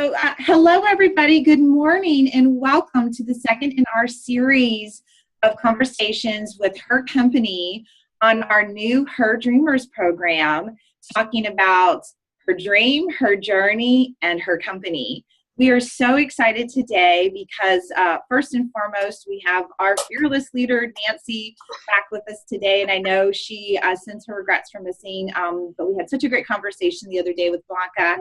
Hello, everybody. Good morning, and welcome to the second in our series of conversations with Her Company on our new Her Dreamers program, talking about her dream, her journey, and her company. We are so excited today because first and foremost, we have our fearless leader, Nancy, back with us today. And I know she sends her regrets for missing, but we had such a great conversation the other day with Blanca.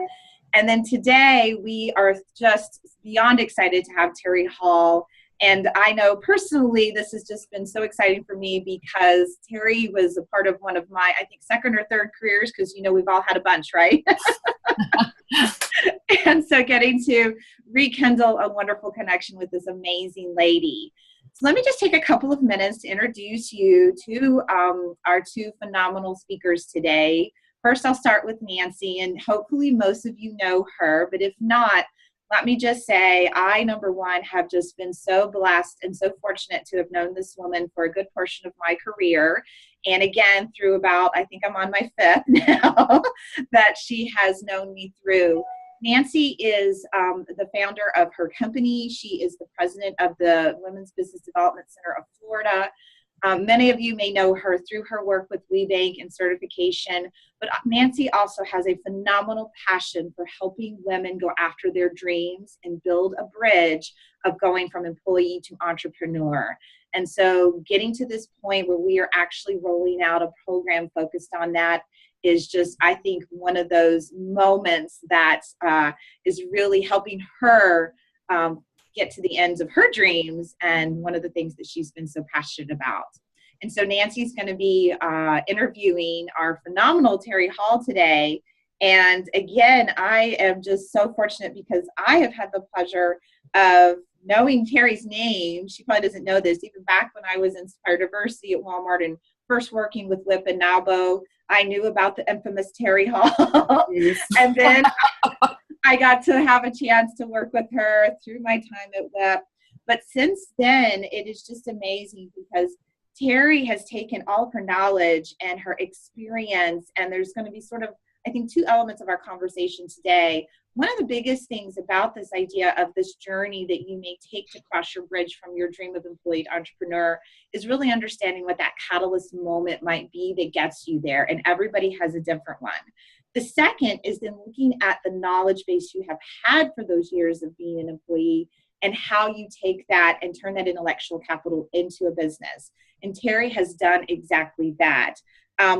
And then today we are just beyond excited to have Terri Hall. And I know personally this has just been so exciting for me because Terri was a part of one of my, I think, second or third careers, because, you know, we've all had a bunch, right? And so getting to rekindle a wonderful connection with this amazing lady. So let me just take a couple of minutes to introduce you to our two phenomenal speakers today. First, I'll start with Nancy, and hopefully most of you know her, but if not, let me just say, I, number one, have just been so blessed and so fortunate to have known this woman for a good portion of my career. And again, through about, I think I'm on my fifth now, that she has known me through. Nancy is the founder of Her Company. She is the president of the Women's Business Development Center of Florida. Many of you may know her through her work with WeBank and certification, but Nancy also has a phenomenal passion for helping women go after their dreams and build a bridge of going from employee to entrepreneur. And so getting to this point where we are actually rolling out a program focused on that is just, I think, one of those moments that is really helping her get to the ends of her dreams, and one of the things that she's been so passionate about. And so Nancy's going to be interviewing our phenomenal Terri Hall today. And again, I am just so fortunate because I have had the pleasure of knowing Terri's name. She probably doesn't know this. Even back when I was in Inspire Diversity at Walmart and first working with WIP and NABO, I knew about the infamous Terri Hall. And then I got to have a chance to work with her through my time at WIP. But since then, it is just amazing because Terri has taken all of her knowledge and her experience, and there's going to be sort of, I think, two elements of our conversation today. One of the biggest things about this idea of this journey that you may take to cross your bridge from your dream of employee to entrepreneur is really understanding what that catalyst moment might be that gets you there. And everybody has a different one. The second is then looking at the knowledge base you have had for those years of being an employee and how you take that and turn that intellectual capital into a business. And Terri has done exactly that.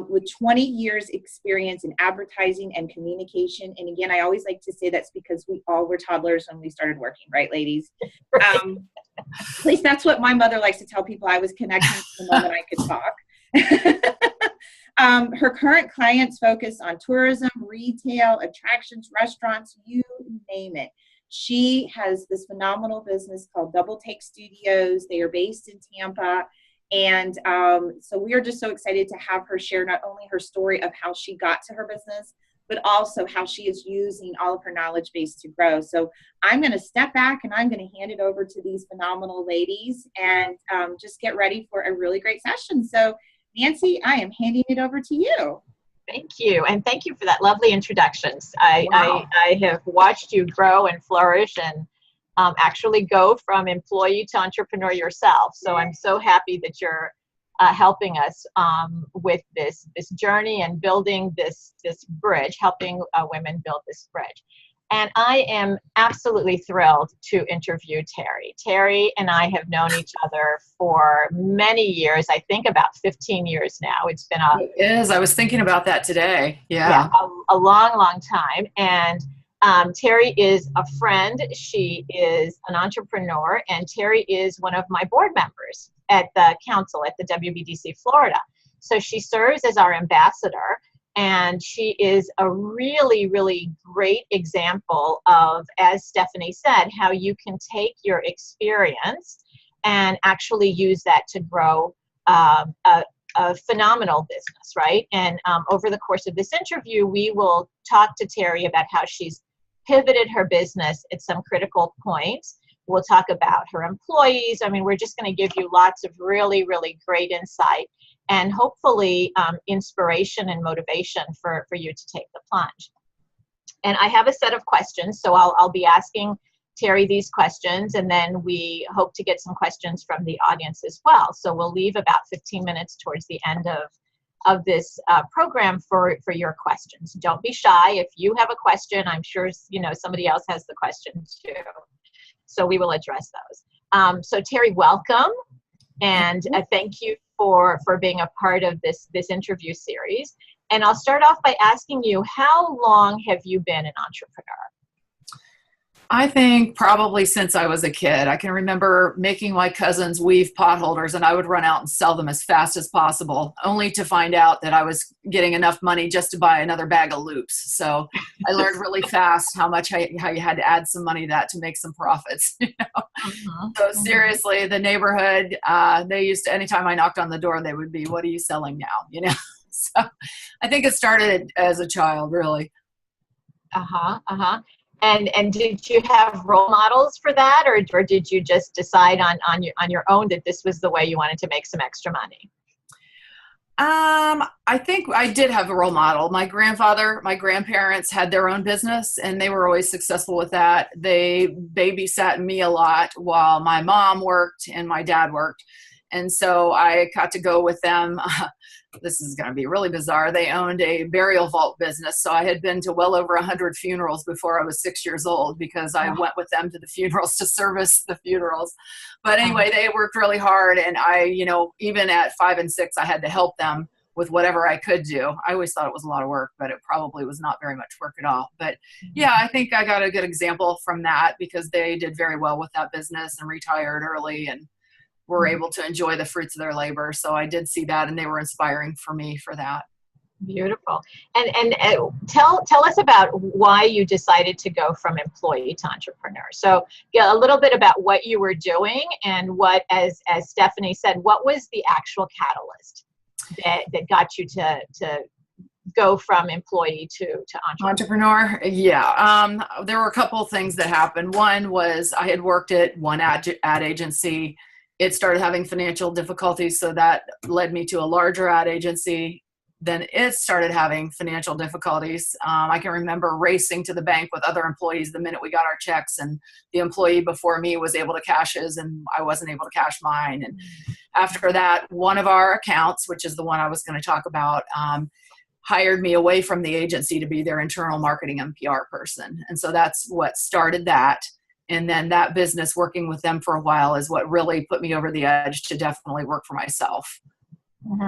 With 20 years experience in advertising and communication. And again, I always like to say that's because we all were toddlers when we started working, right, ladies? At least that's what my mother likes to tell people. I was connecting to the moment I could talk. Her current clients focus on tourism, retail, attractions, restaurants, you name it. She has this phenomenal business called Double Take Studios. They are based in Tampa. And so we are just so excited to have her share not only her story of how she got to her business, but also how she is using all of her knowledge base to grow. So I'm going to step back and I'm going to hand it over to these phenomenal ladies and just get ready for a really great session. So Nancy, I am handing it over to you. Thank you. And thank you for that lovely introductions. I have watched you grow and flourish and actually go from employee to entrepreneur yourself. So I'm so happy that you're helping us with this journey and building this bridge, helping women build this bridge. And I am absolutely thrilled to interview Terri. Terri and I have known each other for many years, I think about 15 years now. It's been It is. I was thinking about that today. Yeah, a long, long time. And Terri is a friend. She is an entrepreneur, and Terri is one of my board members at the council at the WBDC Florida. So she serves as our ambassador. And she is a really, really great example of, as Stephanie said, how you can take your experience and actually use that to grow a phenomenal business, right? And over the course of this interview, we will talk to Terri about how she's pivoted her business at some critical points. We'll talk about her employees. I mean, we're just going to give you lots of really, really great insight and hopefully inspiration and motivation for you to take the plunge. And I have a set of questions, so I'll be asking Terri these questions, and then we hope to get some questions from the audience as well. So we'll leave about 15 minutes towards the end of this program for your questions. Don't be shy. If you have a question, I'm sure somebody else has the question too. So we will address those. So Terri, welcome, and thank you for being a part of this interview series. And I'll start off by asking you, how long have you been an entrepreneur? I think probably since I was a kid. I can remember making my cousins weave potholders, and I would run out and sell them as fast as possible, only to find out that I was getting enough money just to buy another bag of loops. So I learned really fast how you had to add some money to that to make some profits. So seriously, the neighborhood, they used to, anytime I knocked on the door, they would be, "What are you selling now?" So I think it started as a child, really. And did you have role models for that, or did you just decide on your own that this was the way you wanted to make some extra money? I think I did have a role model. My grandparents had their own business, and they were always successful with that. They babysat me a lot while my mom worked and my dad worked. And so I got to go with them. This is going to be really bizarre. They owned a burial vault business. So I had been to well over 100 funerals before I was 6 years old, because I went with them to the funerals to service the funerals. But anyway, they worked really hard. And I, even at 5 and 6, I had to help them with whatever I could do. I always thought it was a lot of work, but it probably was not very much work at all. But yeah, I think I got a good example from that, because they did very well with that business and retired early and were able to enjoy the fruits of their labor. So I did see that, and they were inspiring for me for that. Beautiful. And tell us about why you decided to go from employee to entrepreneur. So a little bit about what you were doing, and what, as Stephanie said, what was the actual catalyst that got you to go from employee to entrepreneur? Yeah. There were a couple of things that happened. One was I had worked at one ad agency. It started having financial difficulties, so that led me to a larger ad agency. Then it started having financial difficulties. I can remember racing to the bank with other employees the minute we got our checks, and the employee before me was able to cash his, and I wasn't able to cash mine. And after that, one of our accounts, which is the one I was going to talk about, hired me away from the agency to be their internal marketing and PR person. And so that's what started that. And then that business, working with them for a while, is what really put me over the edge to definitely work for myself.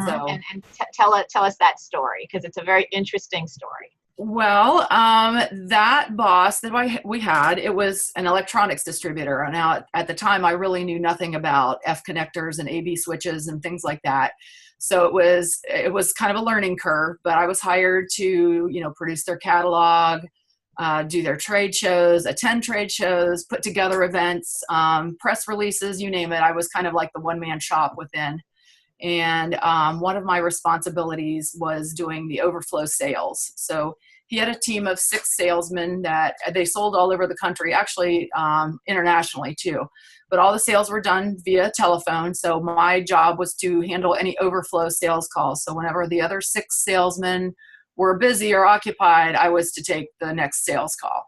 So, and tell us that story, because it's a very interesting story. Well, that boss that we had, it was an electronics distributor. Now, at the time, I really knew nothing about F connectors and AB switches and things like that. So it was kind of a learning curve, but I was hired to, produce their catalog, do their trade shows, attend trade shows, put together events, press releases, you name it. I was kind of like the one-man shop within. And one of my responsibilities was doing the overflow sales. So he had a team of 6 salesmen that they sold all over the country, actually internationally too. But all the sales were done via telephone. So my job was to handle any overflow sales calls. So whenever the other 6 salesmen were busy or occupied, I was to take the next sales call.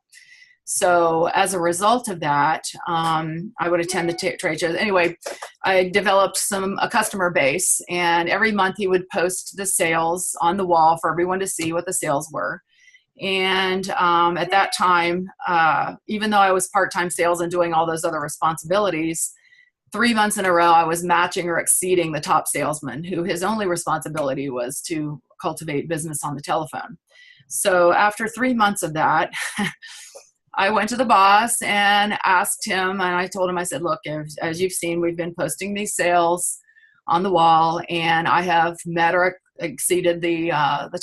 So as a result of that, I would attend the trade shows. Anyway, I developed a customer base, and every month he would post the sales on the wall for everyone to see what the sales were. And at that time, even though I was part-time sales and doing all those other responsibilities, 3 months in a row, I was matching or exceeding the top salesman, who his only responsibility was to cultivate business on the telephone. So after 3 months of that, I went to the boss and asked him, and I told him, I said, look, as you've seen, we've been posting these sales on the wall, and I have met or exceeded the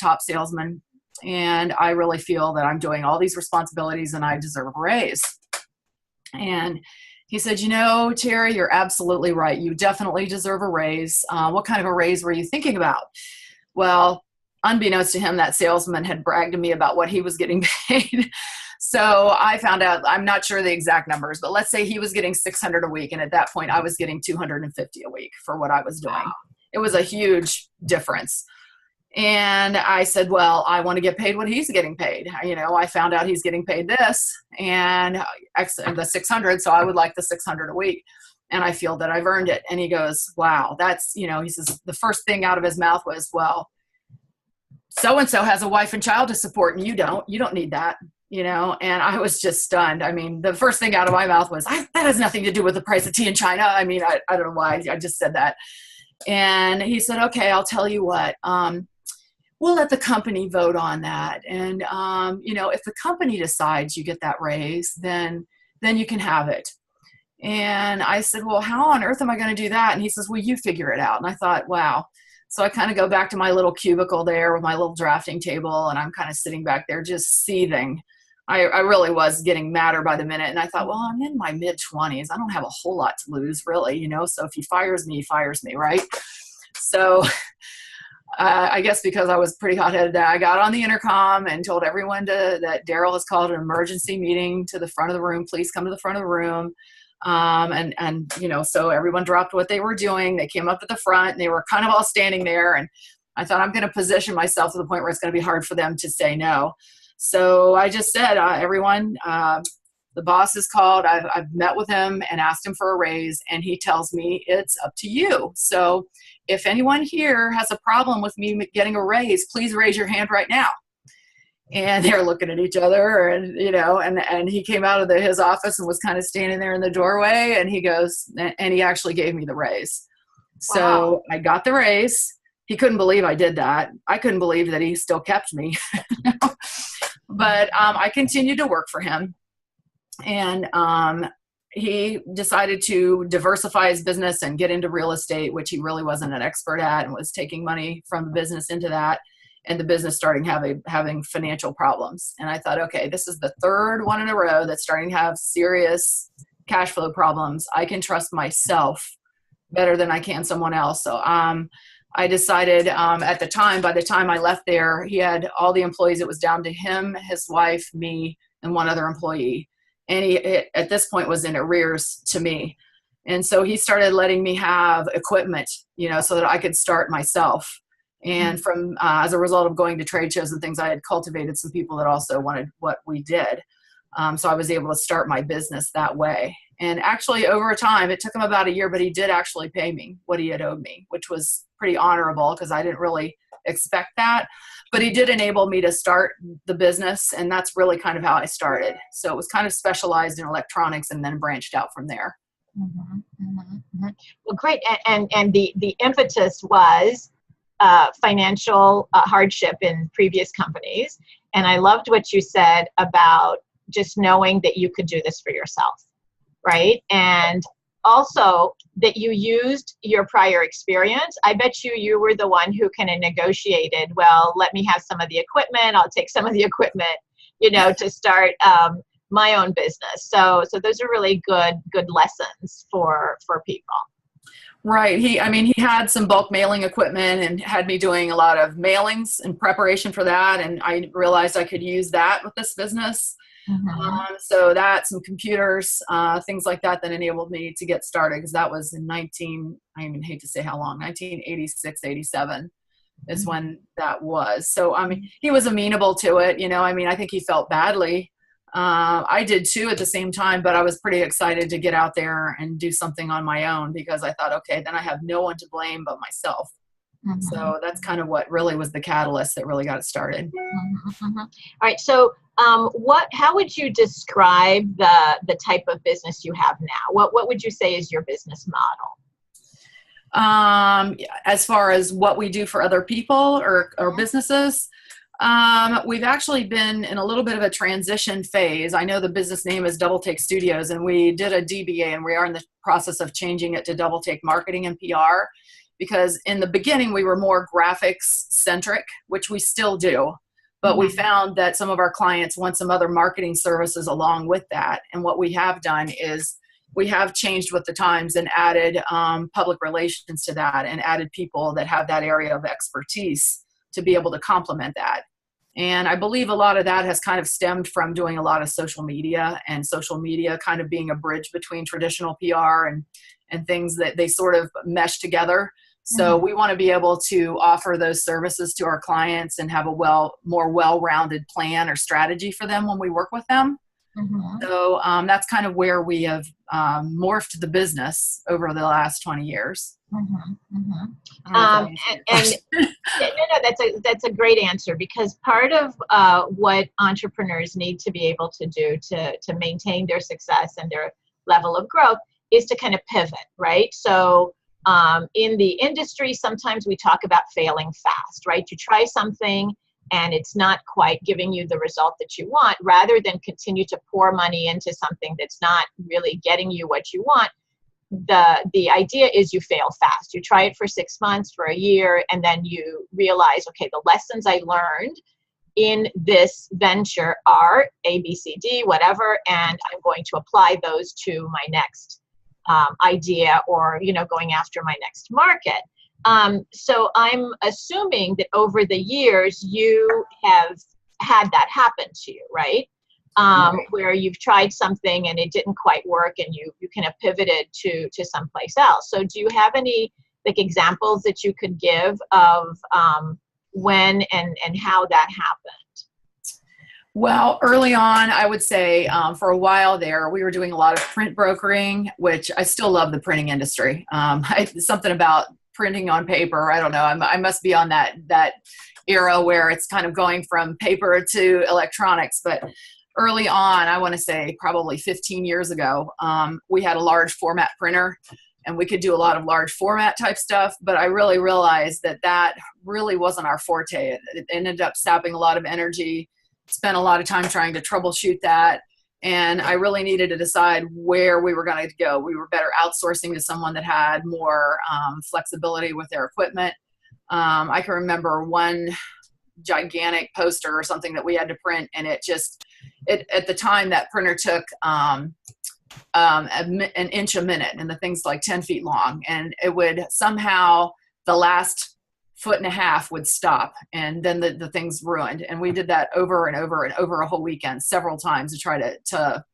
top salesman, and I really feel that I'm doing all these responsibilities and I deserve a raise. And he said, Terri, you're absolutely right. You definitely deserve a raise. What kind of a raise were you thinking about? Well, unbeknownst to him, that salesman had bragged to me about what he was getting paid. So I found out, I'm not sure the exact numbers, but let's say he was getting $600 a week. And at that point I was getting $250 a week for what I was doing. Wow. It was a huge difference. And I said, well, I want to get paid what he's getting paid. You know, I found out he's getting paid this and the 600. So I would like the 600 a week. And I feel that I've earned it. And he goes, wow, that's, you know, he says the first thing out of his mouth was, well, so-and-so has a wife and child to support and you don't need that, you know? And I was just stunned. I mean, the first thing out of my mouth was, that has nothing to do with the price of tea in China. I mean, I don't know why I just said that. And he said, okay, I'll tell you what, we'll let the company vote on that. And, you know, if the company decides you get that raise, then you can have it. And I said, well, how on earth am I going to do that? And he says, well, you figure it out. And I thought, wow. So I kind of go back to my little cubicle there with my little drafting table, and I'm kind of sitting back there just seething. I really was getting madder by the minute. And I thought, well, I'm in my mid-20s. I don't have a whole lot to lose, really, you know? So if he fires me, right? So I guess because I was pretty hot-headed, I got on the intercom and told everyone that Daryl has called an emergency meeting to the front of the room. Please come to the front of the room. And you know, so everyone dropped what they were doing. They came up to the front and they were kind of all standing there. And I thought, I'm going to position myself to the point where it's going to be hard for them to say no. So I just said, everyone, the boss is called. I've met with him and asked him for a raise, and he tells me it's up to you. So if anyone here has a problem with me getting a raise, please raise your hand right now. And they're looking at each other, and, you know, and he came out of his office and was kind of standing there in the doorway, and he goes, and he actually gave me the raise. Wow. So I got the raise. He couldn't believe I did that. I couldn't believe that he still kept me. But I continued to work for him. And he decided to diversify his business and get into real estate, which he really wasn't an expert at, and was taking money from the business into that. And the business starting having financial problems. And I thought, okay, this is the third one in a row that's starting to have serious cash flow problems. I can trust myself better than I can someone else. So I decided at the time, by the time I left there, he had all the employees. It was down to him, his wife, me, and one other employee. And he, at this point, was in arrears to me. And so he started letting me have equipment, you know, so that I could start myself. And from as a result of going to trade shows and things, I had cultivated some people that also wanted what we did. So I was able to start my business that way. And actually, over time, it took him about a year, but he did actually pay me what he had owed me, which was pretty honorable because I didn't really expect that. But he did enable me to start the business, and that's really kind of how I started. So it was kind of specialized in electronics and then branched out from there. Mm-hmm, mm-hmm, mm-hmm. Well, great. And the impetus was financial hardship in previous companies. And I loved what you said about just knowing that you could do this for yourself, right? And also that you used your prior experience. I bet you were the one who kind of negotiated, well, let me have some of the equipment. I'll take some of the equipment, you know, to start my own business. So those are really good lessons for people. Right. He had some bulk mailing equipment and had me doing a lot of mailings in preparation for that. And I realized I could use that with this business. Mm-hmm. So that, some computers, things like that enabled me to get started, because that was in I even hate to say how long, 1986, 87 is when that was. So, I mean, he was amenable to it. You know, I mean, I think he felt badly. I did too at the same time, but I was pretty excited to get out there and do something on my own, because I thought, okay, then I have no one to blame but myself. Mm-hmm. So that's kind of what really was the catalyst that really got it started. Mm-hmm. Mm-hmm. All right. So how would you describe the type of business you have now? What would you say is your business model? As far as what we do for other people or businesses, we've actually been in a little bit of a transition phase. I know the business name is Double Take Studios, and we did a DBA, and we are in the process of changing it to Double Take Marketing and PR, because in the beginning we were more graphics centric, which we still do, but we found that some of our clients want some other marketing services along with that. And what we have done is we have changed with the times and added public relations to that, and added people that have that area of expertise to be able to complement that. And I believe a lot of that has kind of stemmed from doing a lot of social media, and social media kind of being a bridge between traditional PR and things that they sort of mesh together. So we want to be able to offer those services to our clients and have a more well-rounded plan or strategy for them when we work with them. So that's kind of where we have morphed the business over the last 20 years. That's a great answer, because part of what entrepreneurs need to be able to do to maintain their success and their level of growth is to kind of pivot, right? So in the industry, sometimes we talk about failing fast, right? You try something and it's not quite giving you the result that you want, rather than continue to pour money into something that's not really getting you what you want. The idea is you fail fast. You try it for 6 months, for a year, and then you realize, okay, the lessons I learned in this venture are A, B, C, D, whatever, and I'm going to apply those to my next idea, or, going after my next market. So I'm assuming that over the years you have had that happen to you, right? Where you've tried something and it didn't quite work, and you kind of pivoted to someplace else. So do you have any examples that you could give of when and how that happened? Well, early on, I would say for a while there, we were doing a lot of print brokering, which I still love the printing industry. Something about printing on paper, I don't know. I must be on that era where it's kind of going from paper to electronics. But early on, I want to say probably 15 years ago, we had a large format printer, and we could do a lot of large format type stuff. But I really realized that really wasn't our forte. It ended up sapping a lot of energy. Spent a lot of time trying to troubleshoot that. And I really needed to decide where we were going to go. We were better outsourcing to someone that had more flexibility with their equipment. I can remember one gigantic poster or something that we had to print, and at the time that printer took an inch a minute, and the thing's like 10 feet long, and it would somehow, the last foot and a half would stop, and then the thing's ruined. And we did that over and over and over a whole weekend, several times, to try to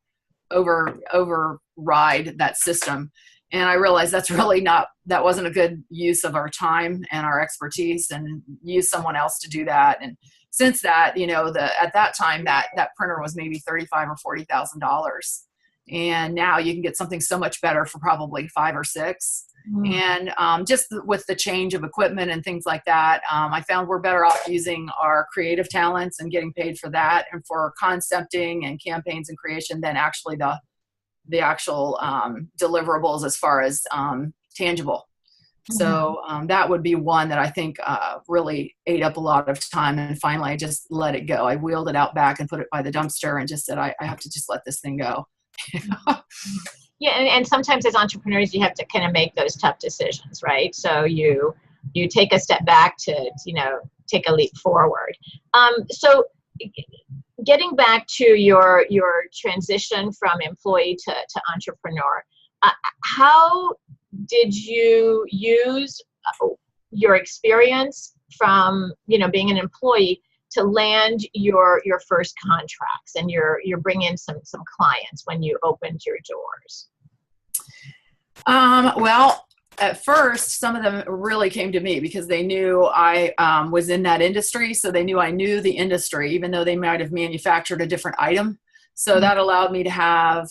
override that system. And I realized that wasn't a good use of our time and our expertise, and use someone else to do that. And since that, at that time, that printer was maybe $35,000 or $40,000. And now you can get something so much better for probably $5,000 or $6,000. And just with the change of equipment and things like that, I found we're better off using our creative talents and getting paid for that, and for concepting and campaigns and creation, than actually the actual deliverables as far as tangible. So that would be one that I think really ate up a lot of time. And finally, I just let it go. I wheeled it out back and put it by the dumpster, and just said, I have to just let this thing go. Yeah, and sometimes as entrepreneurs, you have to kind of make those tough decisions, right? So you take a step back to take a leap forward. So getting back to your transition from employee to entrepreneur, how did you use your experience from being an employee to land your first contracts, and you're bringing in some clients when you opened your doors? Well, at first, some of them really came to me because they knew I was in that industry. So they knew I knew the industry, even though they might have manufactured a different item. So that allowed me to have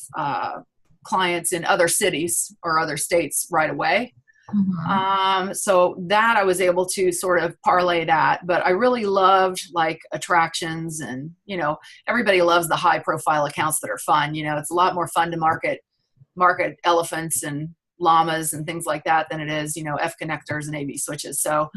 clients in other cities or other states right away. So that I was able to sort of parlay that, but I really loved like attractions, and, everybody loves the high profile accounts that are fun. It's a lot more fun to market elephants and llamas and things like that than it is, F connectors and AB switches. So,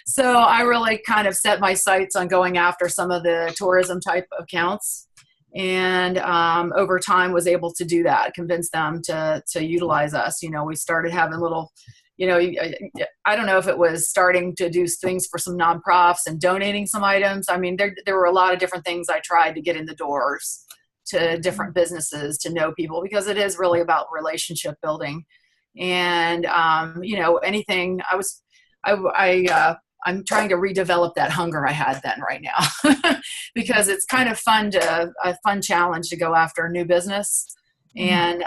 so I really kind of set my sights on going after some of the tourism type accounts. And over time was able to do that, convince them to utilize us. We started having little, I don't know if it was starting to do things for some nonprofits and donating some items. I mean, there were a lot of different things I tried to get in the doors to different businesses, to know people, because it is really about relationship building. And, anything I'm trying to redevelop that hunger I had then right now, because it's kind of a fun challenge to go after a new business. And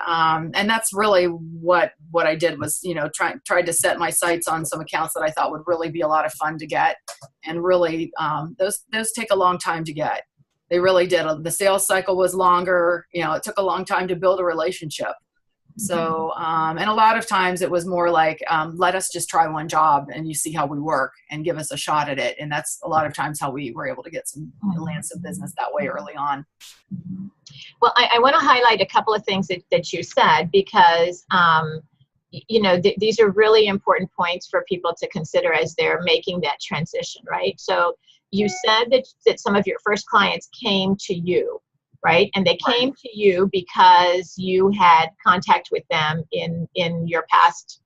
that's really what I did was, tried to set my sights on some accounts that I thought would really be a lot of fun to get. And really, those take a long time to get. They really did. The sales cycle was longer. It took a long time to build a relationship. So, and a lot of times it was more like, let us just try one job and you see how we work and give us a shot at it. And that's a lot of times how we were able to get land some business that way early on. Well, I want to highlight a couple of things that you said, because, these are really important points for people to consider as they're making that transition, right? So you said that some of your first clients came to you, right? And they came to you because you had contact with them in your past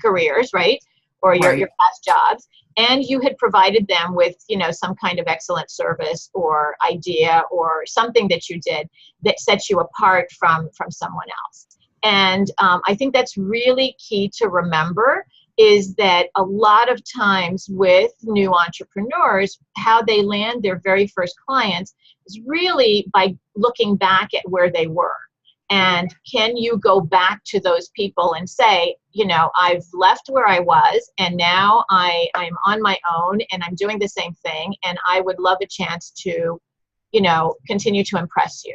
careers, right? Or your past jobs. And you had provided them with, some kind of excellent service or idea or something that you did that sets you apart from someone else. And I think that's really key to remember, is that a lot of times with new entrepreneurs, how they land their very first clients is really by looking back at where they were. And can you go back to those people and say, I've left where I was and now I'm on my own and I'm doing the same thing, and I would love a chance to, continue to impress you.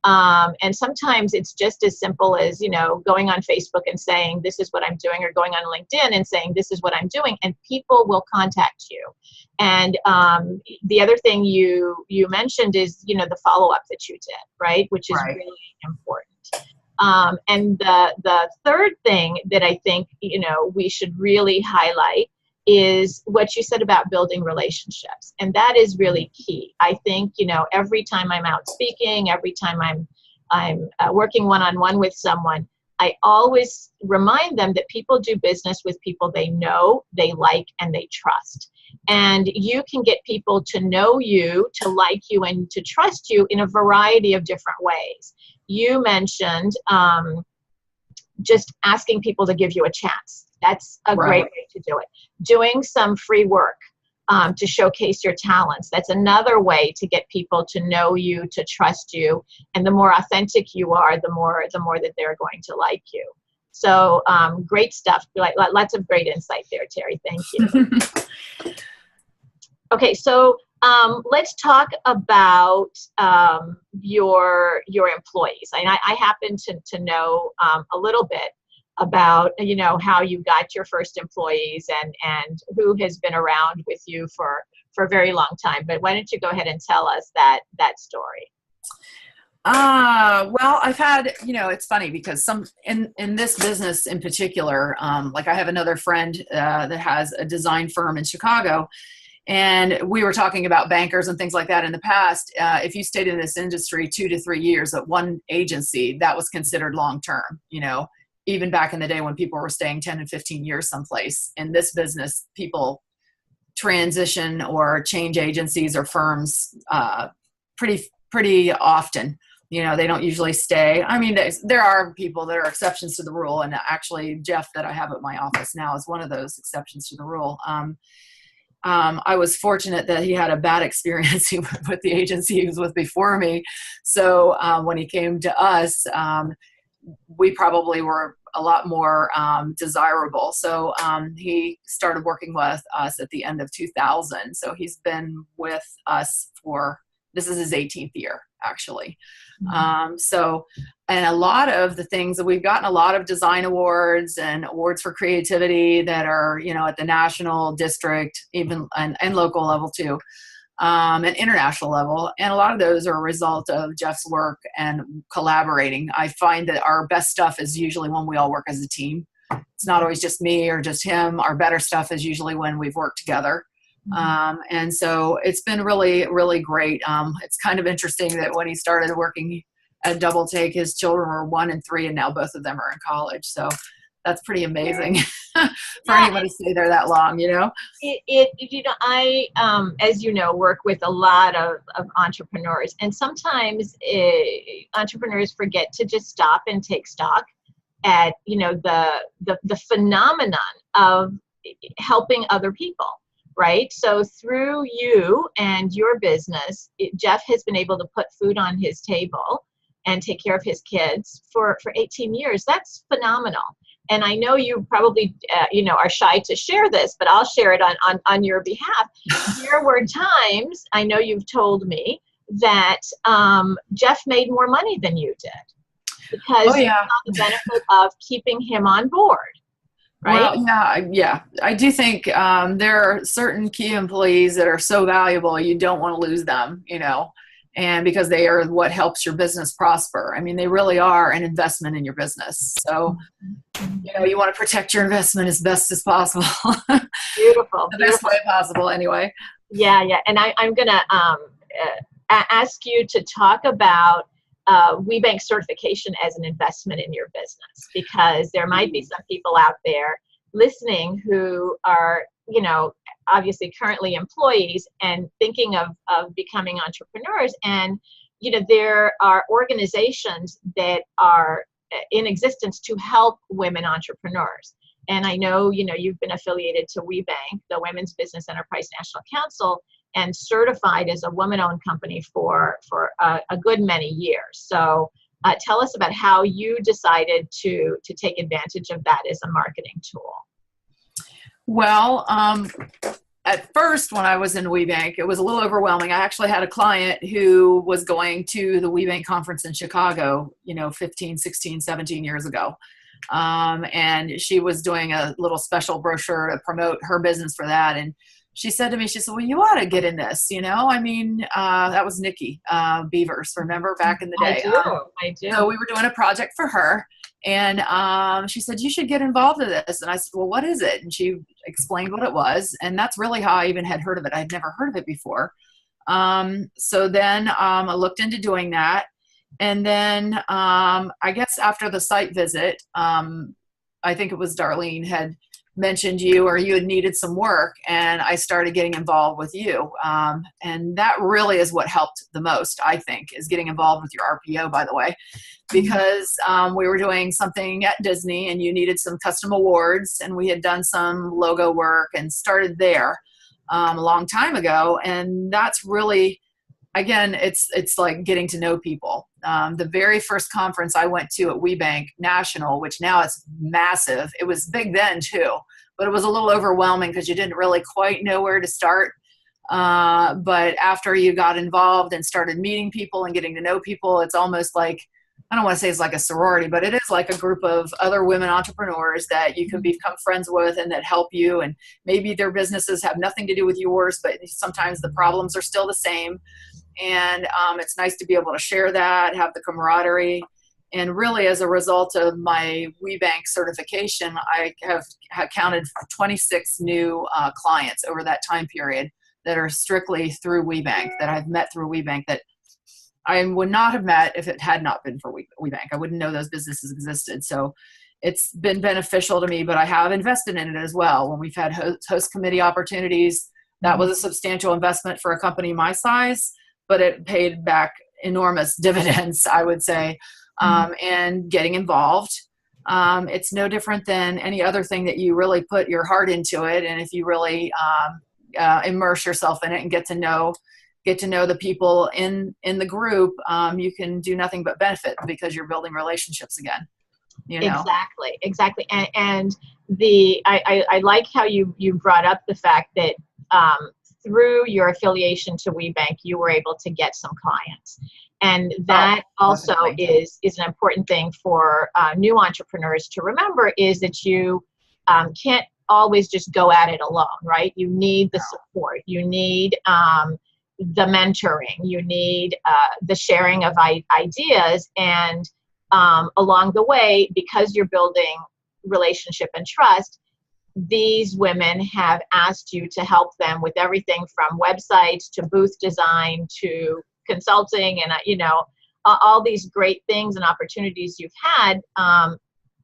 And sometimes it's just as simple as, going on Facebook and saying, this is what I'm doing, or going on LinkedIn and saying, this is what I'm doing, and people will contact you. And the other thing you mentioned is, the follow-up that you did, right? Which is really important. And the third thing that I think, we should really highlight is what you said about building relationships. And that is really key. I think, every time I'm out speaking, every time I'm working one-on-one with someone, I always remind them that people do business with people they know, they like, and they trust. And you can get people to know you, to like you, and to trust you in a variety of different ways. You mentioned just asking people to give you a chance. That's a great way to do it. Doing some free work to showcase your talents. That's another way to get people to know you, to trust you. And the more authentic you are, the more that they're going to like you. So great stuff. Lots of great insight there, Terri. Thank you. Okay, so let's talk about your employees. And I happen to know a little bit about, how you got your first employees and who has been around with you for a very long time. But why don't you go ahead and tell us that story? Well, I've had, it's funny because in this business in particular, like I have another friend that has a design firm in Chicago. And we were talking about bankers and things like that in the past. If you stayed in this industry 2 to 3 years at one agency, that was considered long-term, even back in the day when people were staying 10 and 15 years someplace. In this business, people transition or change agencies or firms pretty often. They don't usually stay. I mean, there are people that are exceptions to the rule. And actually, Jeff that I have at my office now is one of those exceptions to the rule. I was fortunate that he had a bad experience with the agency he was with before me. So when he came to us, we probably were a lot more desirable. So he started working with us at the end of 2000. So he's been with us this is his 18th year, actually. And a lot of the things that we've gotten, a lot of design awards and awards for creativity that are, at the national, district, even and local level too, and international level. And a lot of those are a result of Jeff's work and collaborating. I find that our best stuff is usually when we all work as a team. It's not always just me or just him. Our better stuff is usually when we've worked together. And so it's been really, really great. It's kind of interesting that when he started working at Double Take, his children were 1 and 3, and now both of them are in college. So that's pretty amazing for anyone to stay there that long, I, as you know, work with a lot of entrepreneurs, and sometimes entrepreneurs forget to just stop and take stock at, the phenomenon of helping other people. Right. So through you and your business, Jeff has been able to put food on his table and take care of his kids for 18 years. That's phenomenal. And I know you probably, are shy to share this, but I'll share it on your behalf. There were times, I know you've told me, that Jeff made more money than you did because you saw the benefit of keeping him on board, right? Well, yeah. I do think there are certain key employees that are so valuable, you don't want to lose them, and because they are what helps your business prosper. I mean, they really are an investment in your business. So, you want to protect your investment as best as possible. Beautiful. The best way possible, anyway. Yeah. And I'm going to ask you to talk about WeBank certification as an investment in your business, because there might be some people out there listening who are, obviously currently employees and thinking of becoming entrepreneurs. And, there are organizations that are in existence to help women entrepreneurs. And I know, you've been affiliated to WeBank, the Women's Business Enterprise National Council, and certified as a woman-owned company for a good many years. So tell us about how you decided to take advantage of that as a marketing tool. Well, at first when I was in WeBank, it was a little overwhelming. I actually had a client who was going to the WeBank conference in Chicago, 15, 16, 17 years ago. And she was doing a little special brochure to promote her business for that. And she said to me, well, you ought to get in this, that was Nikki Beavers, remember back in the day? I do. So we were doing a project for her, and she said, you should get involved in this. And I said, well, what is it? And she explained what it was. And that's really how I even had heard of it. I'd never heard of it before. So then I looked into doing that. And then I guess after the site visit, I think it was Darlene had mentioned you, or you had needed some work, and I started getting involved with you. And that really is what helped the most, I think, is getting involved with your RPO, by the way, because we were doing something at Disney and you needed some custom awards, and we had done some logo work and started there a long time ago. And that's really, again, it's like getting to know people. The very first conference I went to at WeBank National, which now it's massive. It was big then too, but it was a little overwhelming because you didn't really quite know where to start. But after you got involved and started meeting people and getting to know people, it's almost like, I don't want to say it's like a sorority, but it is like a group of other women entrepreneurs that you can become friends with and that help you. And maybe their businesses have nothing to do with yours, but sometimes the problems are still the same. And it's nice to be able to share that, have the camaraderie. And really, as a result of my WeBank certification, I have counted 26 new clients over that time period that are strictly through WeBank, that I've met through WeBank, that I would not have met if it had not been for WeBank. I wouldn't know those businesses existed. So it's been beneficial to me, but I have invested in it as well. When we've had host committee opportunities, that was a substantial investment for a company my size, but it paid back enormous dividends, I would say, and getting involved. It's no different than any other thing that you really put your heart into it. And if you really immerse yourself in it and get to know the people in the group, you can do nothing but benefit because you're building relationships again. Exactly. And I like how you brought up the fact that through your affiliation to WeBank, you were able to get some clients. And that also is an important thing for new entrepreneurs to remember, is that you can't always just go at it alone, right? You need the support. You need the mentoring. You need the sharing of ideas. And along the way, because you're building relationship and trust, these women have asked you to help them with everything from websites to booth design to consulting and, all these great things and opportunities you've had.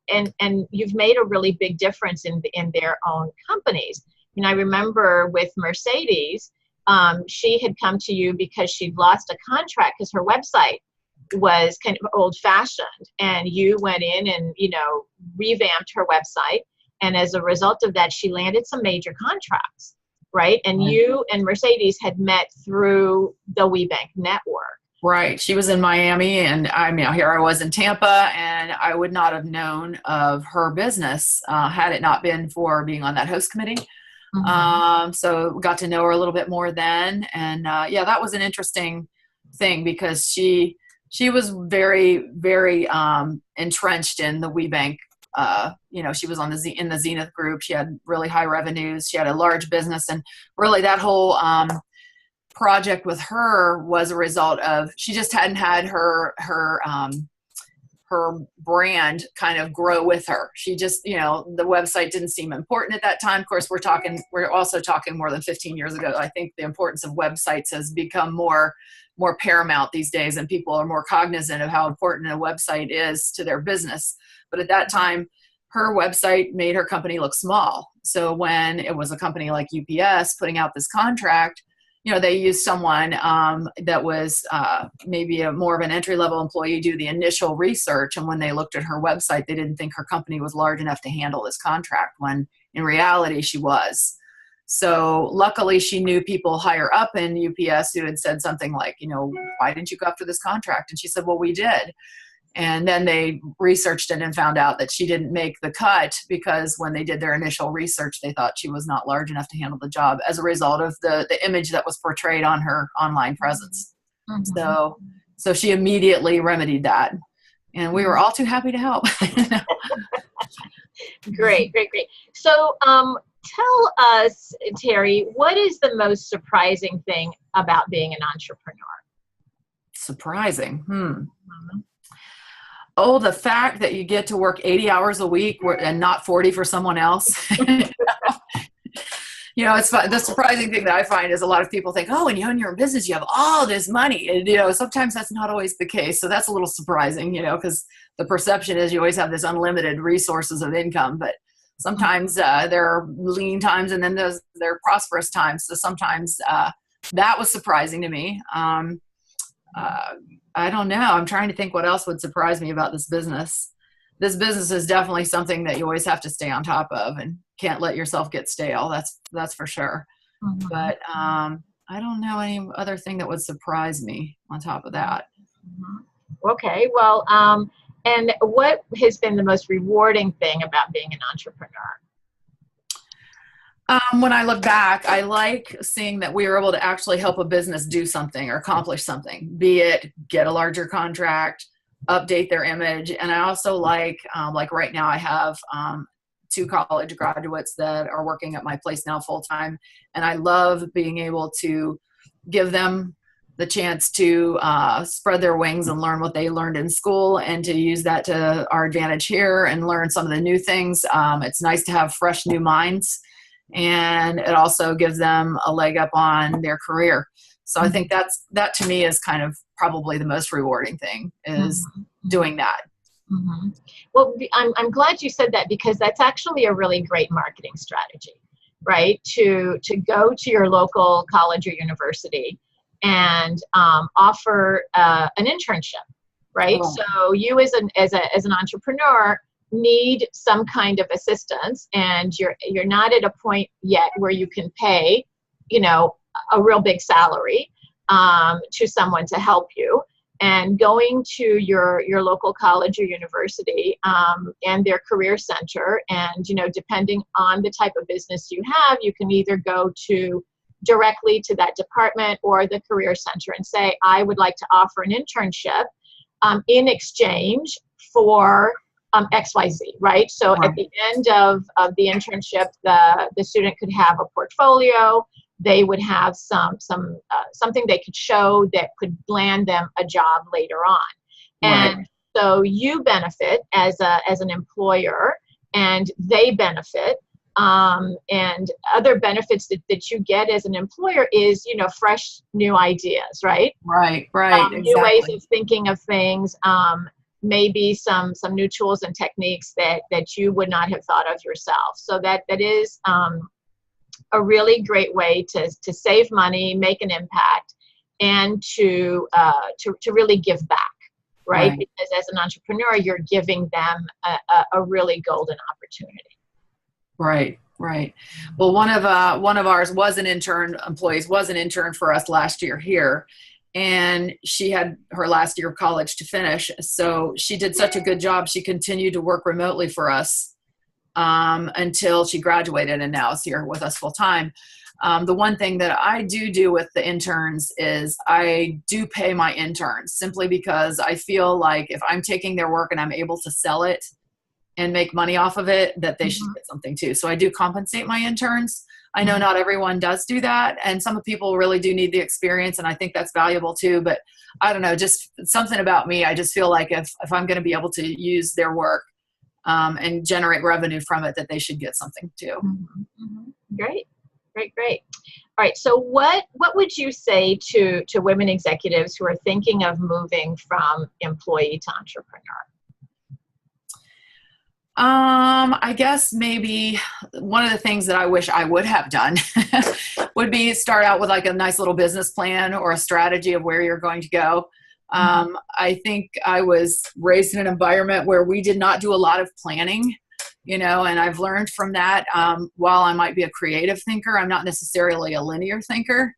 And you've made a really big difference in their own companies. I remember with Mercedes, she had come to you because she'd lost a contract because her website was kind of old fashioned, and you went in and, revamped her website. And as a result of that, she landed some major contracts, right? And you and Mercedes had met through the WeBank network. Right. She was in Miami, and I mean, here I was in Tampa, and I would not have known of her business had it not been for being on that host committee. So got to know her a little bit more then. And yeah, that was an interesting thing because she was very, very entrenched in the WeBank. She was in the Zenith group. She had really high revenues. She had a large business, and really that whole project with her was a result of she just hadn't had her brand kind of grow with her. She just, the website didn't seem important at that time. Of course, we're also talking more than 15 years ago. I think the importance of websites has become more paramount these days, and people are more cognizant of how important a website is to their business. But at that time, her website made her company look small. So when it was a company like UPS putting out this contract, they used someone that was maybe more of an entry-level employee do the initial research. And when they looked at her website, they didn't think her company was large enough to handle this contract, when in reality she was. So luckily she knew people higher up in UPS who had said something like, why didn't you go after this contract? And she said, well, we did. And then they researched it and found out that she didn't make the cut because when they did their initial research, they thought she was not large enough to handle the job as a result of the image that was portrayed on her online presence. So she immediately remedied that. And we were all too happy to help. Great. So tell us, Terri, what is the most surprising thing about being an entrepreneur? Surprising? Oh, the fact that you get to work 80 hours a week and not 40 for someone else. It's fun. The surprising thing that I find is a lot of people think, oh, when you own your own business, you have all this money. And, sometimes that's not always the case. So that's a little surprising, because the perception is you always have this unlimited resources of income. But sometimes there are lean times, and then there are prosperous times. So sometimes that was surprising to me. I don't know. I'm trying to think what else would surprise me about this business. This business is definitely something that you always have to stay on top of and can't let yourself get stale. That's for sure. But I don't know any other thing that would surprise me on top of that. Okay. Well, and what has been the most rewarding thing about being an entrepreneur? When I look back, I like seeing that we were able to actually help a business do something or accomplish something, be it get a larger contract, update their image. And I also like right now I have 2 college graduates that are working at my place now full time. And I love being able to give them the chance to spread their wings and learn what they learned in school and to use that to our advantage here and learn some of the new things. It's nice to have fresh new minds. And it also gives them a leg up on their career. So I think that to me is kind of probably the most rewarding thing is doing that. Well, I'm glad you said that because that's actually a really great marketing strategy, right? To go to your local college or university and offer an internship, right? Oh. So you as an entrepreneur need some kind of assistance, and you're not at a point yet where you can pay, a real big salary to someone to help you. And going to your local college or university and their career center, and depending on the type of business you have, you can either go directly to that department or the career center and say, I would like to offer an internship in exchange for XYZ, right? So at the end of the internship, the student could have a portfolio. They would have something they could show that could land them a job later on. And so you benefit as an employer, and they benefit. And other benefits that you get as an employer is, fresh new ideas, right? Right, exactly. New ways of thinking of things. Maybe some new tools and techniques that you would not have thought of yourself. So that is a really great way to save money, make an impact, and to really give back, right? Because as an entrepreneur, you're giving them a really golden opportunity. Right. Well, one of ours was an intern for us last year here. and she had her last year of college to finish. So she did such a good job. She continued to work remotely for us until she graduated, and now is here with us full time. The one thing that I do with the interns is I do pay my interns, simply because I feel like if I'm taking their work and I'm able to sell it and make money off of it, that they should get something too. So I do compensate my interns. I know not everyone does do that, and some people really do need the experience, and I think that's valuable too. But I don't know, just something about me, I just feel like if I'm going to be able to use their work and generate revenue from it, that they should get something too. Great. All right. So what would you say to women executives who are thinking of moving from employee to entrepreneur? I guess maybe one of the things that I wish I would have done would be start out with like a nice little business plan or a strategy of where you're going to go. I think I was raised in an environment where we did not do a lot of planning, and I've learned from that. While I might be a creative thinker, I'm not necessarily a linear thinker.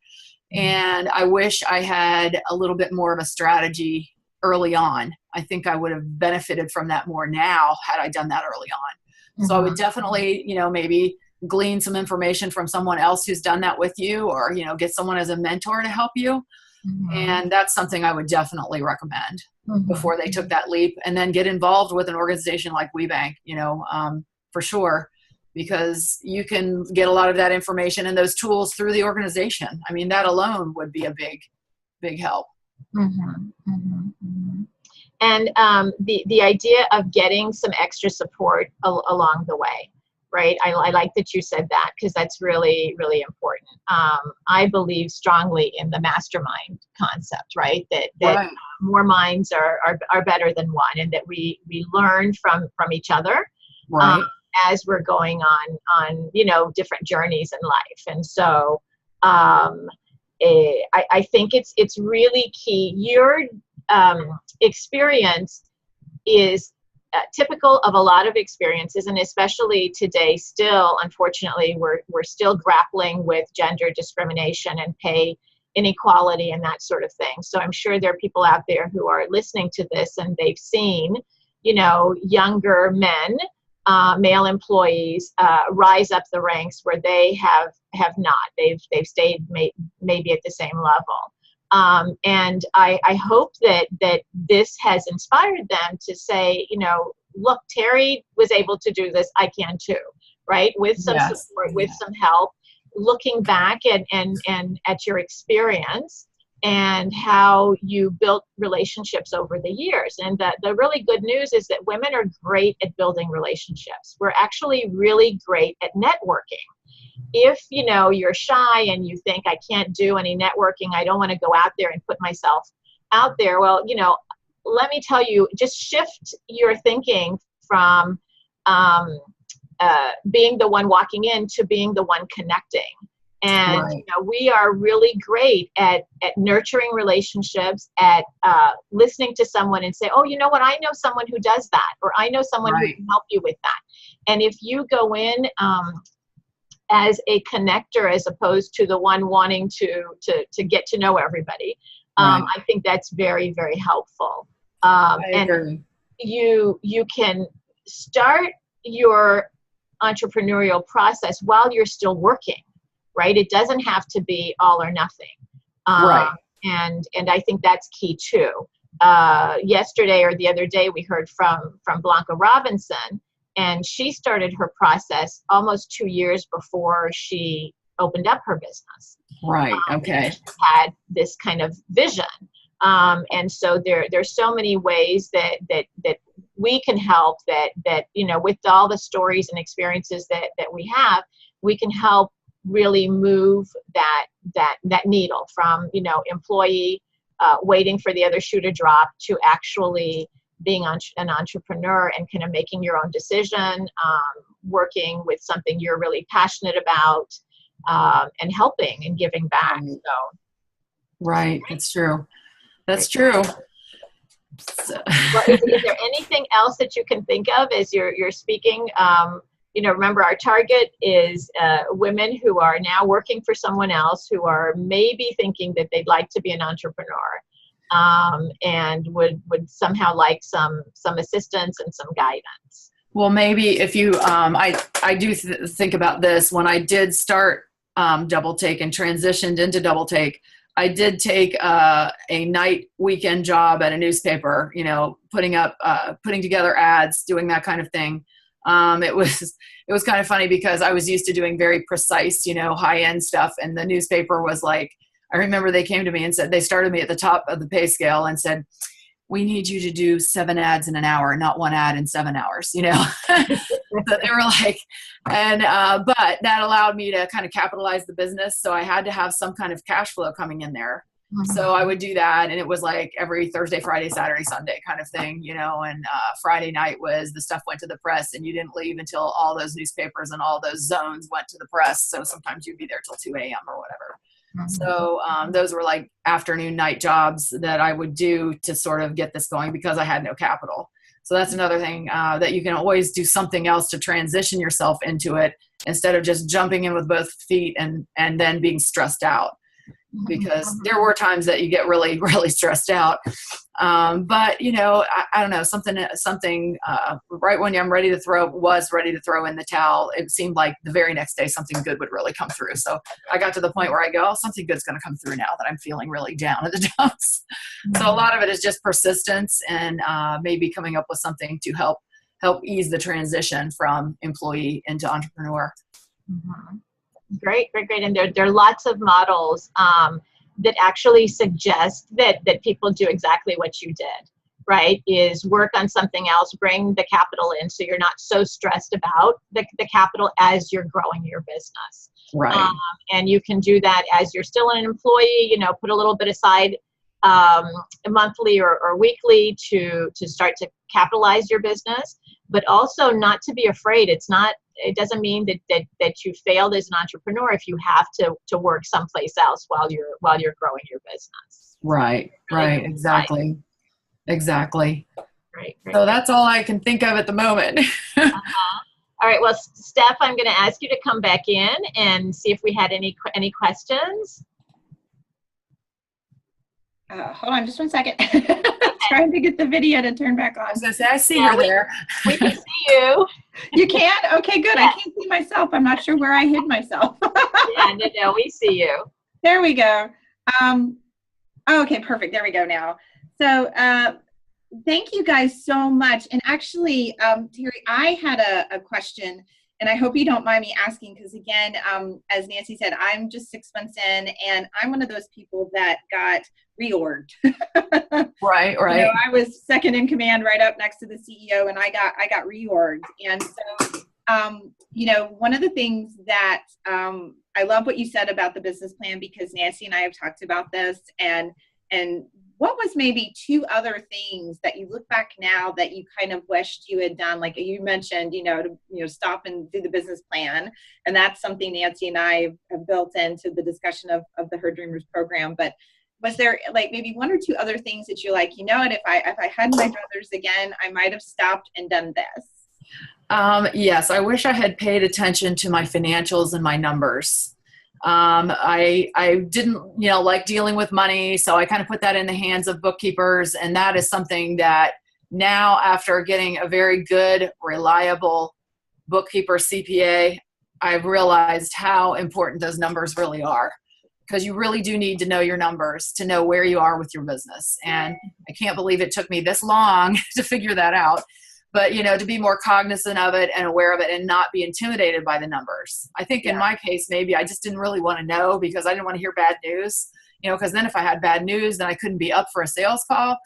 And I wish I had a little bit more of a strategy early on. I think I would have benefited from that more now had I done that early on. So I would definitely, maybe glean some information from someone else who's done that with you, or, get someone as a mentor to help you. And that's something I would definitely recommend before they took that leap, and then get involved with an organization like WeBank, for sure, because you can get a lot of that information and those tools through the organization. I mean, that alone would be a big help. And the idea of getting some extra support along the way, right? I like that you said that, because that's really, really important. I believe strongly in the mastermind concept, right? That more minds are better than one, and that we learn from each other as we're going on different journeys in life. And so I think it's really key. Your experience is typical of a lot of experiences, and especially today, still, unfortunately, we're still grappling with gender discrimination and pay inequality and that sort of thing. So I'm sure there are people out there who are listening to this, and they've seen, younger men, male employees, rise up the ranks where they have not. They've stayed maybe at the same level. And I hope that this has inspired them to say, look, Terri was able to do this, I can too, right? With some support, with some help, looking back and at your experience and how you built relationships over the years. And the really good news is that women are great at building relationships. We're actually really great at networking. If, you're shy and you think, I can't do any networking, I don't want to go out there and put myself out there. Well, let me tell you, just shift your thinking from being the one walking in to being the one connecting. And we are really great at nurturing relationships, at listening to someone and say, oh, you know what, I know someone who does that, or I know someone who can help you with that. And if you go in as a connector, as opposed to the one wanting to get to know everybody, I think that's very, very helpful. I agree. You can start your entrepreneurial process while you're still working, right? It doesn't have to be all or nothing. And I think that's key too. Yesterday or the other day, we heard from Blanca Robinson, and she started her process almost 2 years before she opened up her business. Okay. She had this kind of vision. And so there's so many ways that we can help, that with all the stories and experiences that we have, we can help really move that needle from, employee waiting for the other shoe to drop to actually being an entrepreneur and kind of making your own decision, working with something you're really passionate about, and helping and giving back. So, That's true. That's true. Well, is there anything else that you can think of as you're speaking? remember our target is women who are now working for someone else, who are maybe thinking that they'd like to be an entrepreneur, and would somehow like some assistance and some guidance. Well, maybe if you, I do think about this. When I did start Double Take and transitioned into Double Take, I did take a night weekend job at a newspaper, putting together ads, doing that kind of thing. It was kind of funny because I was used to doing very precise, high end stuff. And the newspaper was like, I remember they came to me and said, they started me at the top of the pay scale and said, we need you to do 7 ads in an hour, not 1 ad in 7 hours, So they were like, and, but that allowed me to kind of capitalize the business. So I had to have some kind of cash flow coming in there. Mm-hmm. So I would do that. And it was like every Thursday, Friday, Saturday, Sunday kind of thing, and Friday night was the stuff went to the press, and you didn't leave until all those newspapers and all those zones went to the press. So sometimes you'd be there till 2 a.m. or whatever. Mm-hmm. So those were like afternoon, night jobs that I would do to sort of get this going because I had no capital. So that's another thing that you can always do something else to transition yourself into it instead of just jumping in with both feet and then being stressed out. Because there were times that you get really, really stressed out. But, I don't know, something right when I'm ready to throw in the towel, it seemed like the very next day something good would really come through. So I got to the point where I go, something good's going to come through now that I'm feeling really down at the dumps. So a lot of it is just persistence and maybe coming up with something to help ease the transition from employee into entrepreneur. Mm-hmm. Great. And there are lots of models that actually suggest that people do exactly what you did, right? Is work on something else, bring the capital in so you're not so stressed about the capital as you're growing your business. Right. And you can do that as you're still an employee, put a little bit aside monthly or weekly to start to capitalize your business, but also not to be afraid. It doesn't mean that you failed as an entrepreneur if you have to work someplace else while you're growing your business. Right. Exactly. Great. So that's all I can think of at the moment. All right. Well, Steph, I'm going to ask you to come back in and see if we had any questions. Hold on just 1 second. Trying to get the video to turn back on. I was going to say, I see her there. We can see you. You can? Okay, good. Yeah. I can't see myself. I'm not sure where I hid myself. No, we see you. There we go. Okay, perfect. There we go now. So thank you guys so much. And actually, Terri, I had a question, and I hope you don't mind me asking, because again, as Nancy said, I'm just 6 months in, and I'm one of those people that got reorged. Right. I was second in command, right up next to the CEO, and I got reorged. And so, one of the things that I love what you said about the business plan, because Nancy and I have talked about this, and what was maybe 2 other things that you look back now that you kind of wished you had done? Like you mentioned, to stop and do the business plan. And that's something Nancy and I have built into the discussion of the Her Dreamers program. But was there like maybe 1 or 2 other things that you're like, and if I had my druthers again, I might have stopped and done this? Yes, I wish I had paid attention to my financials and my numbers. I didn't, like dealing with money. So I kind of put that in the hands of bookkeepers. And that is something that now, after getting a very good, reliable bookkeeper CPA, I've realized how important those numbers really are, because you really do need to know your numbers to know where you are with your business. And I can't believe it took me this long to figure that out. But, to be more cognizant of it and aware of it and not be intimidated by the numbers. I think in my case, maybe I just didn't really want to know because I didn't want to hear bad news, because then if I had bad news, then I couldn't be up for a sales call.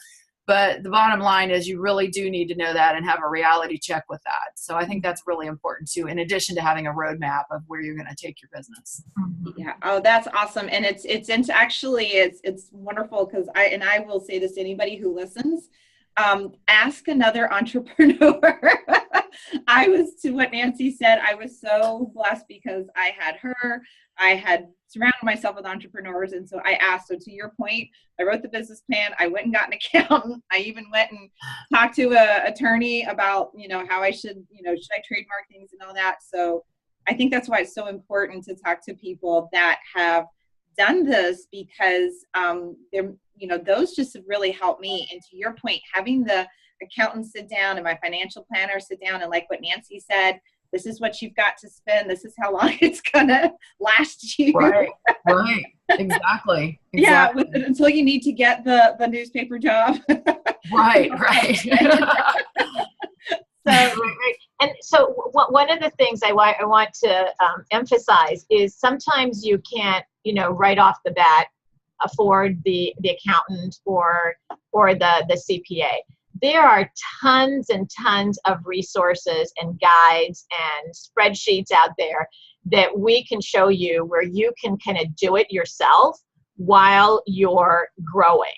But the bottom line is you really do need to know that and have a reality check with that. So I think that's really important too, in addition to having a roadmap of where you're going to take your business. Yeah. Oh, that's awesome. And it's wonderful, because I will say this to anybody who listens. Ask another entrepreneur I was, to what Nancy said, I was so blessed because I had her. I had surrounded myself with entrepreneurs. And so I asked, so to your point, I wrote the business plan. I went and got an accountant. I even went and talked to an attorney about, how I should, should I trademark things and all that. So I think that's why it's so important to talk to people that have done this, because they're, those just have really helped me. And to your point, having the accountant sit down and my financial planner sit down, and like what Nancy said, this is what you've got to spend. This is how long it's gonna last you. Right. Exactly. Yeah, until you need to get the newspaper job. Right. So, and so one of the things I want to emphasize is sometimes you can't, right off the bat afford the accountant or the CPA. There are tons and tons of resources and guides and spreadsheets out there that we can show you where you can kind of do it yourself while you're growing.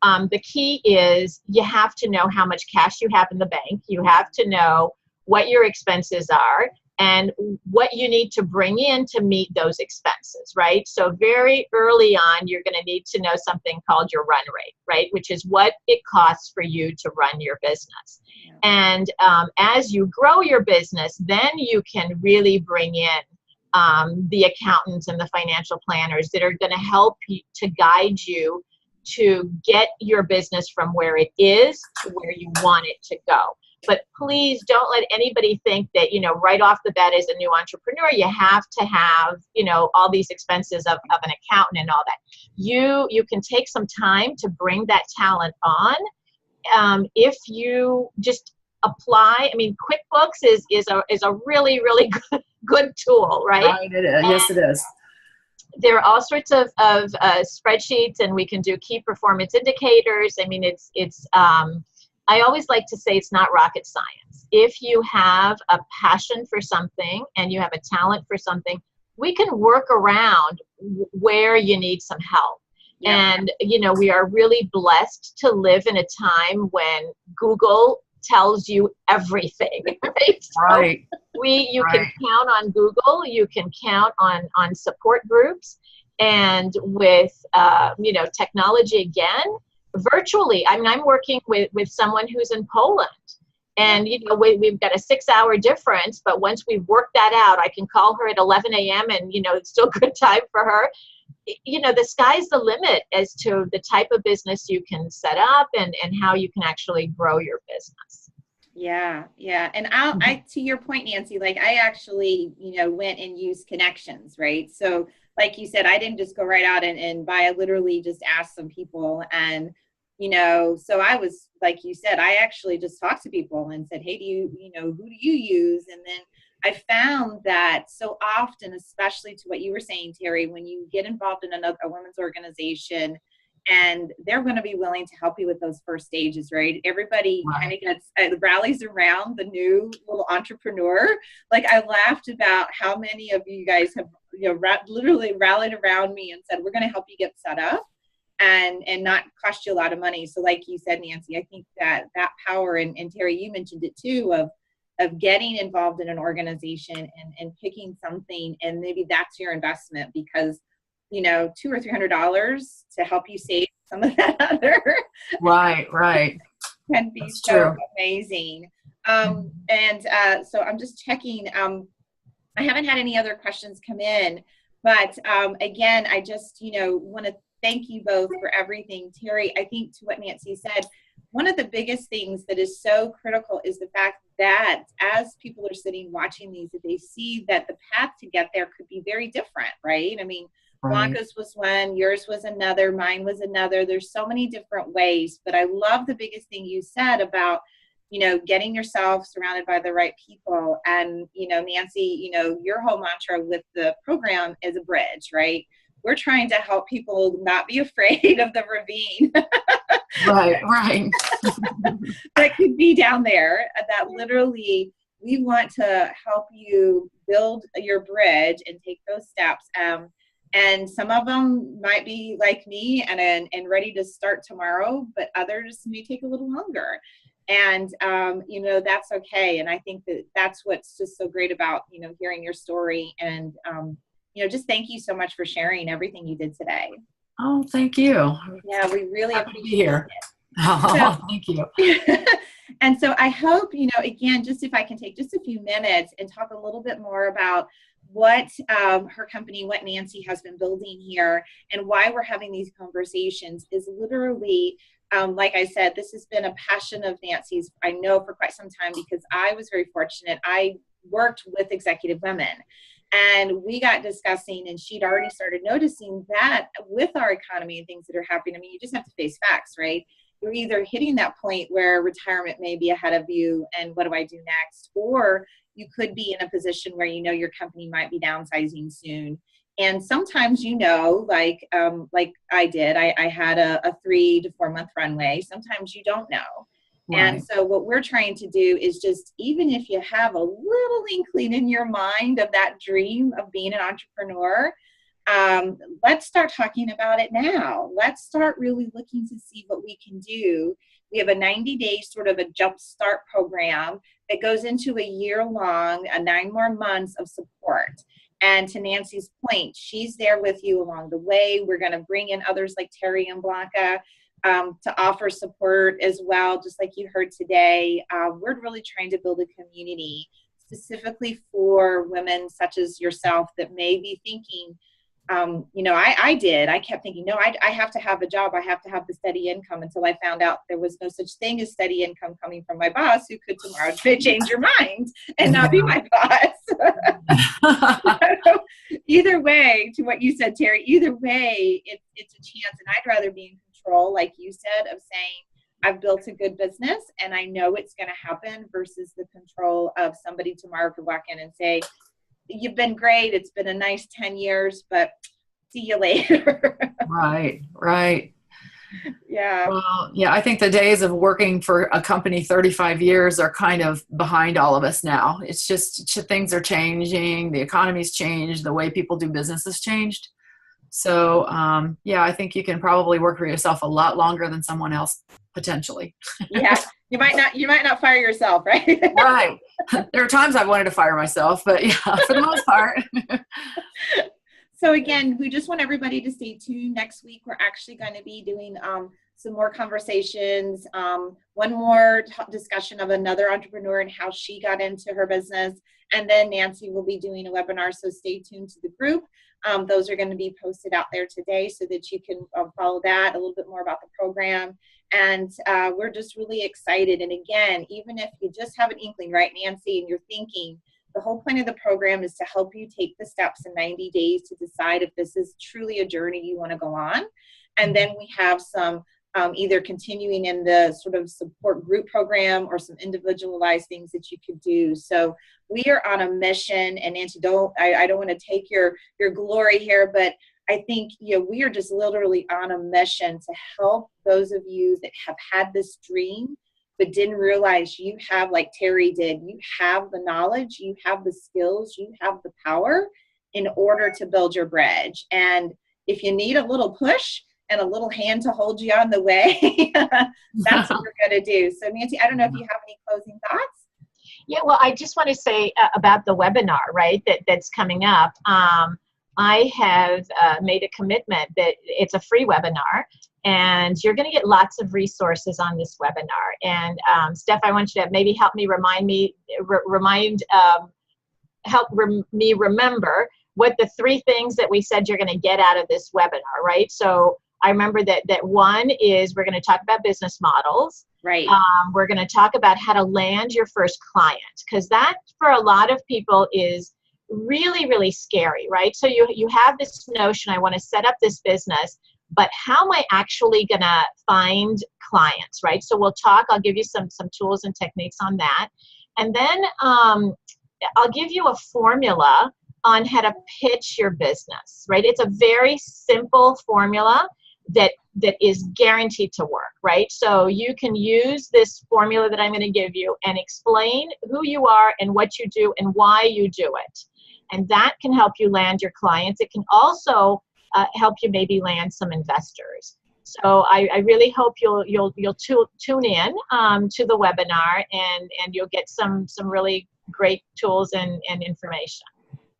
The key is you have to know how much cash you have in the bank. You have to know what your expenses are and what you need to bring in to meet those expenses, right? So very early on, you're going to need to know something called your run rate, right? Which is what it costs for you to run your business. Yeah. And as you grow your business, then you can really bring in the accountants and the financial planners that are going to help you to guide you to get your business from where it is to where you want it to go. But please don't let anybody think that, right off the bat as a new entrepreneur, you have to have, all these expenses of an accountant and all that. You can take some time to bring that talent on. If you just apply, QuickBooks is a really, really good tool, right? Right, it is. Yes, it is. There are all sorts of spreadsheets, and we can do key performance indicators. It's I always like to say it's not rocket science. If you have a passion for something and you have a talent for something, we can work around where you need some help. Yeah. And, we are really blessed to live in a time when Google tells you everything, right? Right. You can count on Google, you can count on support groups, and with, technology again, virtually. I'm working with someone who's in Poland, and we've got a 6-hour difference, but once we've worked that out, I can call her at 11 a.m. and it's still good time for her. The sky's the limit as to the type of business you can set up and how you can actually grow your business. Yeah. And I to your point, Nancy, like I actually, went and used connections, right? So like you said, I didn't just go right out and buy. I literally just asked some people, and so I was, like you said, I actually just talked to people and said, hey, who do you use? And then I found that so often, especially to what you were saying, Terri, when you get involved in a women's organization, and they're going to be willing to help you with those first stages, right? Everybody kind of gets rallies around the new little entrepreneur. Like I laughed about how many of you guys have, literally rallied around me and said, we're going to help you get set up and not cost you a lot of money. So like you said, Nancy, I think that power, and Terri, you mentioned it too, of getting involved in an organization and picking something, and maybe that's your investment, because $200 or $300 to help you save some of that other right can be that's so true. Amazing. So I'm just checking. I haven't had any other questions come in, but again, I just want to thank you both for everything. Terri, I think to what Nancy said, one of the biggest things that is so critical is the fact that as people are sitting watching these, that they see that the path to get there could be very different, right? Blanca's was one, yours was another, mine was another. There's so many different ways, but I love the biggest thing you said about, getting yourself surrounded by the right people. And, Nancy, your whole mantra with the program is a bridge, right? We're trying to help people not be afraid of the ravine. Right. That could be down there, that literally we want to help you build your bridge and take those steps. And some of them might be like me and ready to start tomorrow, but others may take a little longer. And, that's okay. And I think that that's what's just so great about, hearing your story. And, just thank you so much for sharing everything you did today. Oh, thank you. Yeah, we really Happy to be appreciate here. it. Oh, thank you. And so I hope, again, just if I can take just a few minutes and talk a little bit more about what her company, what Nancy has been building here, and why we're having these conversations is literally, like I said, this has been a passion of Nancy's, I know, for quite some time, because I was very fortunate. I worked with executive women. And we got discussing, and she'd already started noticing that with our economy and things that are happening, I mean, you just have to face facts, right? You're either hitting that point where retirement may be ahead of you and what do I do next? Or you could be in a position where your company might be downsizing soon. And sometimes, like I did, I had a 3 to 4 month runway. Sometimes you don't know. Right. And so what we're trying to do is just, even if you have a little inkling in your mind of that dream of being an entrepreneur, let's start talking about it now. Let's start really looking to see what we can do. We have a 90-day sort of a jump start program that goes into a year long, 9 more months of support. And to Nancy's point, she's there with you along the way. We're going to bring in others like Terri and Blanca to offer support as well, just like you heard today. We're really trying to build a community specifically for women such as yourself that may be thinking, I kept thinking, no, I have to have a job. I have to have the steady income, until I found out there was no such thing as steady income coming from my boss, who could tomorrow change your mind and not be my boss. So, either way, to what you said, Terri, either way, it's a chance. And I'd rather be in control, like you said, of saying, I've built a good business and I know it's going to happen, versus the control of somebody tomorrow could walk in and say, you've been great. It's been a nice 10 years, but see you later. Right. Yeah. Well, yeah, I think the days of working for a company 35 years are kind of behind all of us now. It's just things are changing. The economy's changed. The way people do business has changed. So, I think you can probably work for yourself a lot longer than someone else, potentially. Yeah. You might not fire yourself, right? Right. There are times I've wanted to fire myself, but yeah, for the most part. So again, we just want everybody to stay tuned. Next week, we're actually going to be doing some more conversations, one more discussion of another entrepreneur and how she got into her business. And then Nancy will be doing a webinar, so stay tuned to the group. Those are going to be posted out there today so that you can follow that, a little bit more about the program. And we're just really excited. And again, even if you just have an inkling, right, Nancy, and you're thinking, the whole point of the program is to help you take the steps in 90 days to decide if this is truly a journey you want to go on. And then we have some either continuing in the sort of support group program or some individualized things that you could do. So we are on a mission, and Nancy, I don't want to take your glory here, but I think, we are just literally on a mission to help those of you that have had this dream but didn't realize you have, like Terri did, you have the knowledge, you have the skills, you have the power in order to build your bridge. And if you need a little push and a little hand to hold you on the way, that's what we're going to do. So Nancy, I don't know if you have any closing thoughts. Yeah, well, I just want to say about the webinar, right, that's coming up. I have made a commitment that it's a free webinar, and you're going to get lots of resources on this webinar. And Steph, I want you to maybe help me remember what the 3 things that we said you're going to get out of this webinar, right? So I remember that one is we're going to talk about business models. Right. We're going to talk about how to land your first client, because that for a lot of people is really, really scary, right? So you have this notion, I want to set up this business, but how am I actually going to find clients, right? So I'll give you some tools and techniques on that. And then I'll give you a formula on how to pitch your business, right? It's a very simple formula that is guaranteed to work, right? So you can use this formula that I'm going to give you and explain who you are and what you do and why you do it. And that can help you land your clients. It can also help you maybe land some investors. So I really hope you'll tune in to the webinar, and you'll get some really great tools and information.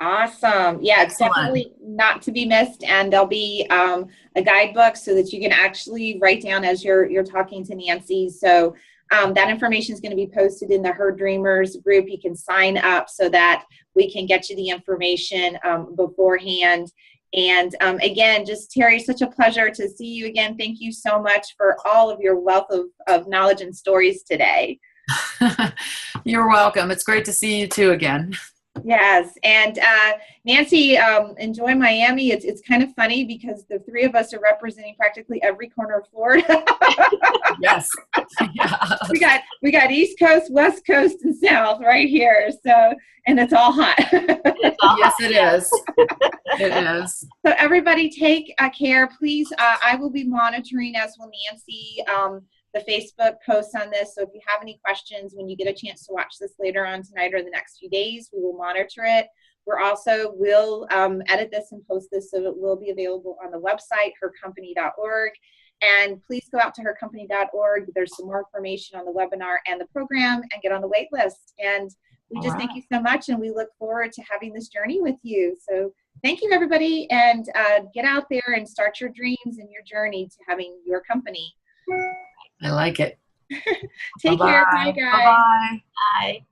Awesome. Yeah, it's Excellent. definitely not to be missed. And there'll be a guidebook so that you can actually write down as you're talking to Nancy. So that information is going to be posted in the Her Dreamers group. You can sign up so that we can get you the information beforehand. And again, just Terri, such a pleasure to see you again. Thank you so much for all of your wealth of knowledge and stories today. You're welcome. It's great to see you too again. Yes, and Nancy, enjoy Miami. It's kind of funny because the three of us are representing practically every corner of Florida. Yes. Yeah. We got East Coast, West Coast, and South right here. So, and it's all hot. Yes, it is. It is. So everybody, take care, please. I will be monitoring, as will Nancy, the Facebook posts on this. So if you have any questions when you get a chance to watch this later on tonight or the next few days, we will monitor it. We'll edit this and post this so it will be available on the website, hercompany.org. And please go out to hercompany.org. There's some more information on the webinar and the program, and get on the wait list. And we just thank you so much, and we look forward to having this journey with you. So thank you, everybody, and get out there and start your dreams and your journey to having your company. I like it. Take care. Bye, guys. Bye-bye. Bye.